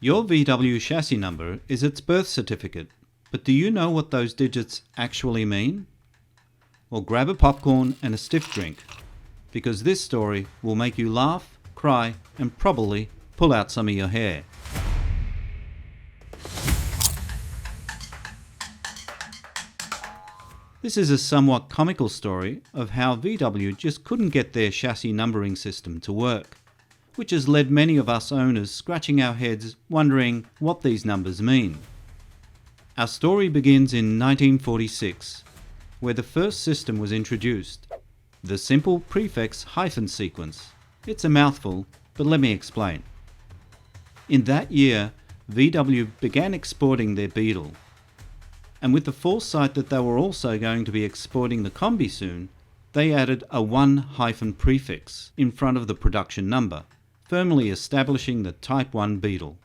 Your VW chassis number is its birth certificate, but do you know what those digits actually mean? Well, grab a popcorn and a stiff drink, because this story will make you laugh, cry, and probably pull out some of your hair. This is a somewhat comical story of how VW just couldn't get their chassis numbering system to work, which has led many of us owners scratching our heads wondering what these numbers mean. Our story begins in 1946, where the first system was introduced, the simple prefix hyphen sequence. It's a mouthful, but let me explain. In that year, VW began exporting their Beetle, and with the foresight that they were also going to be exporting the Kombi soon, they added a 1 hyphen prefix in front of the production number, firmly establishing the Type 1 Beetle.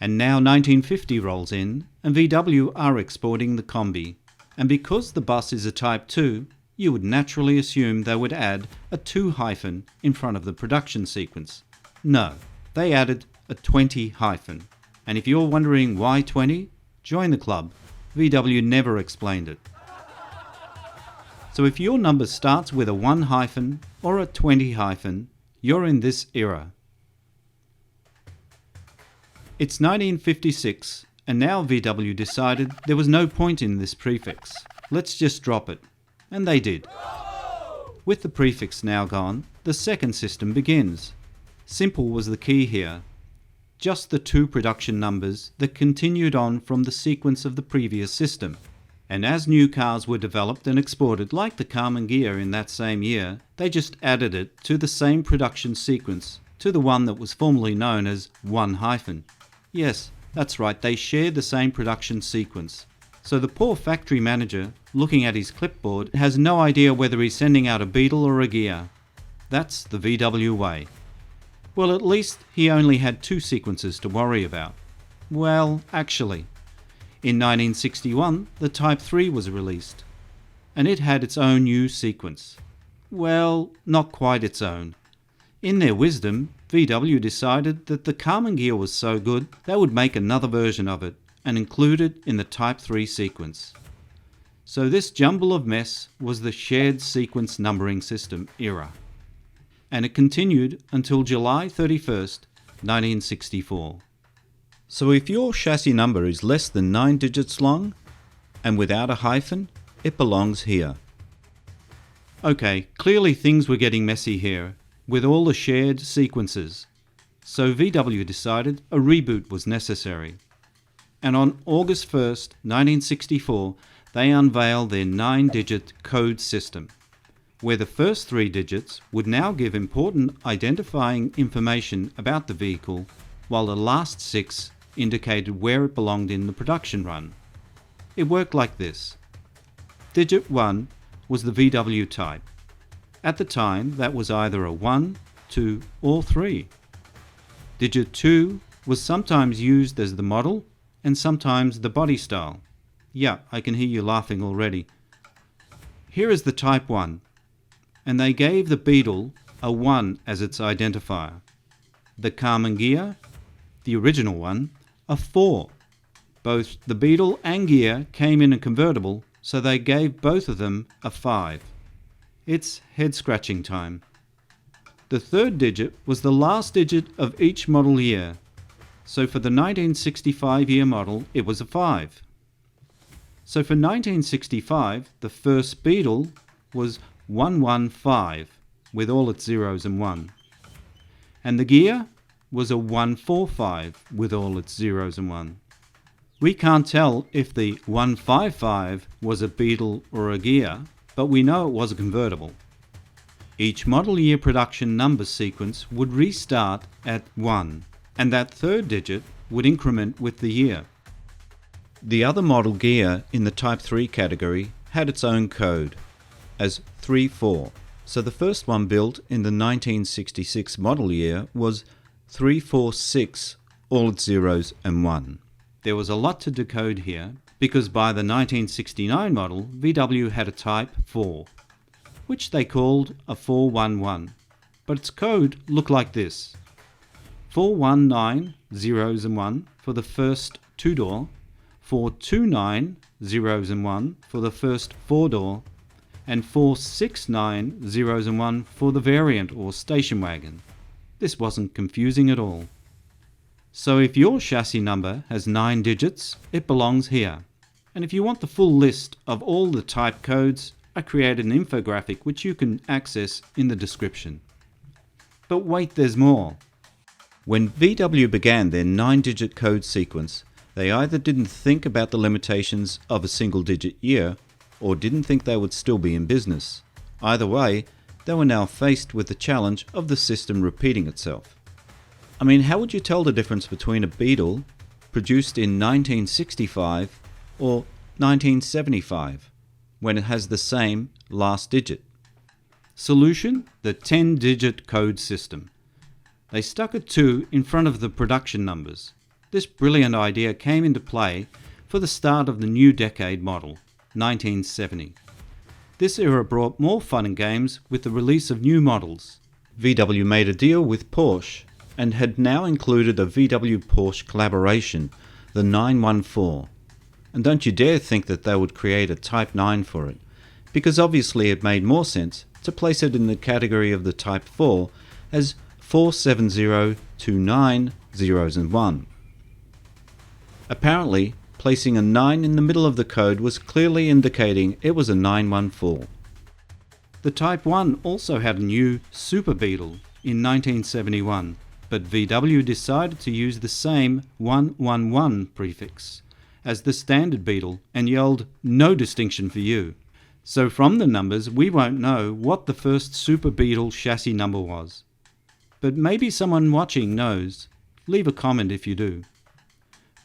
And now 1950 rolls in, and VW are exporting the Kombi, and because the bus is a Type 2, you would naturally assume they would add a 2 hyphen in front of the production sequence. No, they added a 20 hyphen, and if you're wondering why 20, join the club. VW never explained it. So if your number starts with a 1 hyphen or a 20 hyphen, you're in this era. It's 1956, and now VW decided there was no point in this prefix. Let's just drop it. And they did. With the prefix now gone, the second system begins. Simple was the key here. Just the 2 production numbers that continued on from the sequence of the previous system. And as new cars were developed and exported, like the Karmann Ghia in that same year, they just added it to the same production sequence, to the one that was formerly known as 1 hyphen. Yes, that's right, they shared the same production sequence. So the poor factory manager, looking at his clipboard, has no idea whether he's sending out a Beetle or a Ghia. That's the VW way. Well, at least he only had 2 sequences to worry about. Well, actually, in 1961, the Type 3 was released, and it had its own new sequence. Well, not quite its own. In their wisdom, VW decided that the Karmann Ghia was so good, they would make another version of it and include it in the Type 3 sequence. So this jumble of mess was the shared sequence numbering system era. And it continued until July 31st, 1964. So if your chassis number is less than 9 digits long and without a hyphen, it belongs here. Okay, clearly things were getting messy here with all the shared sequences. So VW decided a reboot was necessary. And on August 1st, 1964, they unveiled their 9-digit code system, where the first 3 digits would now give important identifying information about the vehicle, while the last 6 indicated where it belonged in the production run. It worked like this. Digit 1 was the VW type. At the time, that was either a 1, 2, or 3. Digit 2 was sometimes used as the model and sometimes the body style. Yeah, I can hear you laughing already. Here is the Type 1. And they gave the Beetle a 1 as its identifier. The Karmann Ghia, the original one, a 4. Both the Beetle and Ghia came in a convertible, so they gave both of them a 5. It's head-scratching time. The third digit was the last digit of each model year, so for the 1965 year model it was a 5. So for 1965, the first Beetle was 115 with all its zeros and 1. And the Ghia was a 145 with all its zeros and 1. We can't tell if the 155 was a Beetle or a Ghia, but we know it was a convertible. Each model year production number sequence would restart at 1, and that third digit would increment with the year. The other model Ghia in the Type 3 category had its own code, as 34. So the first one built in the 1966 model year was 346, all its zeros and 1. There was a lot to decode here, because by the 1969 model, VW had a Type 4, which they called a 411, but its code looked like this: 419 zeros and 1 for the first 2-door, 429 zeros and 1 for the first 4-door, and 469 zeros and 1 for the variant or station wagon. This wasn't confusing at all. So if your chassis number has 9 digits, it belongs here. And if you want the full list of all the type codes, I created an infographic which you can access in the description. But wait, there's more. When VW began their 9-digit code sequence, they either didn't think about the limitations of a single-digit year, or didn't think they would still be in business. Either way, they were now faced with the challenge of the system repeating itself. I mean, how would you tell the difference between a Beetle produced in 1965 or 1975 when it has the same last digit? Solution: the 10-digit code system. They stuck a 2 in front of the production numbers. This brilliant idea came into play for the start of the new decade model, 1970. This era brought more fun and games with the release of new models. VW made a deal with Porsche and had now included a VW-Porsche collaboration, the 914. And don't you dare think that they would create a Type 9 for it, because obviously it made more sense to place it in the category of the Type 4 as 47029 zeros and 1. Apparently, placing a 9 in the middle of the code was clearly indicating it was a 914. The Type 1 also had a new Super Beetle in 1971, but VW decided to use the same 111 prefix as the standard Beetle and yelled, "No distinction for you." So from the numbers we won't know what the first Super Beetle chassis number was. But maybe someone watching knows. Leave a comment if you do.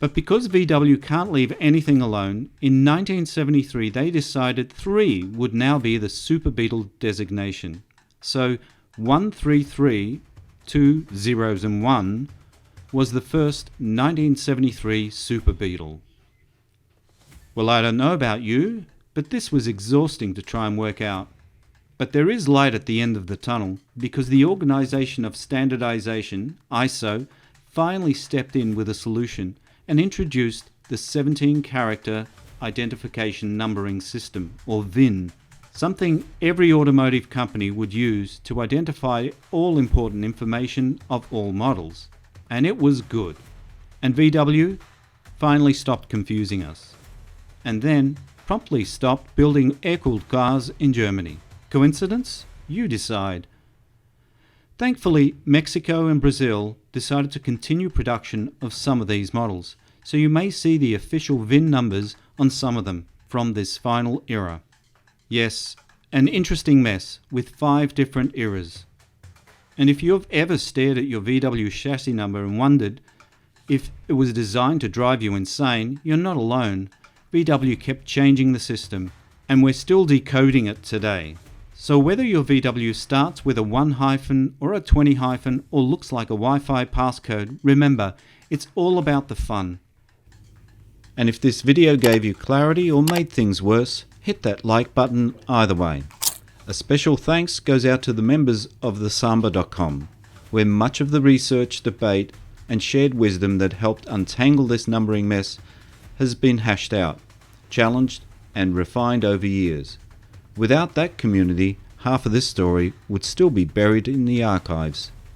But because VW can't leave anything alone, in 1973 they decided 3 would now be the Super Beetle designation. So 133, 2 zeros and 1 was the first 1973 Super Beetle. Well, I don't know about you, but this was exhausting to try and work out. But there is light at the end of the tunnel, because the Organization of Standardization, ISO, finally stepped in with a solution and introduced the 17-character identification numbering system, or VIN, something every automotive company would use to identify all important information of all models. And it was good. And VW finally stopped confusing us. And then promptly stopped building air-cooled cars in Germany. Coincidence? You decide. Thankfully, Mexico and Brazil decided to continue production of some of these models, so you may see the official VIN numbers on some of them from this final era. Yes, an interesting mess with 5 different eras. And if you've ever stared at your VW chassis number and wondered if it was designed to drive you insane, you're not alone. VW kept changing the system, and we're still decoding it today. So whether your VW starts with a 1- or a 20- or looks like a Wi-Fi passcode, remember, it's all about the fun. And if this video gave you clarity or made things worse, hit that like button either way. A special thanks goes out to the members of thesamba.com, where much of the research, debate, and shared wisdom that helped untangle this numbering mess has been hashed out, challenged, and refined over years. Without that community, half of this story would still be buried in the archives.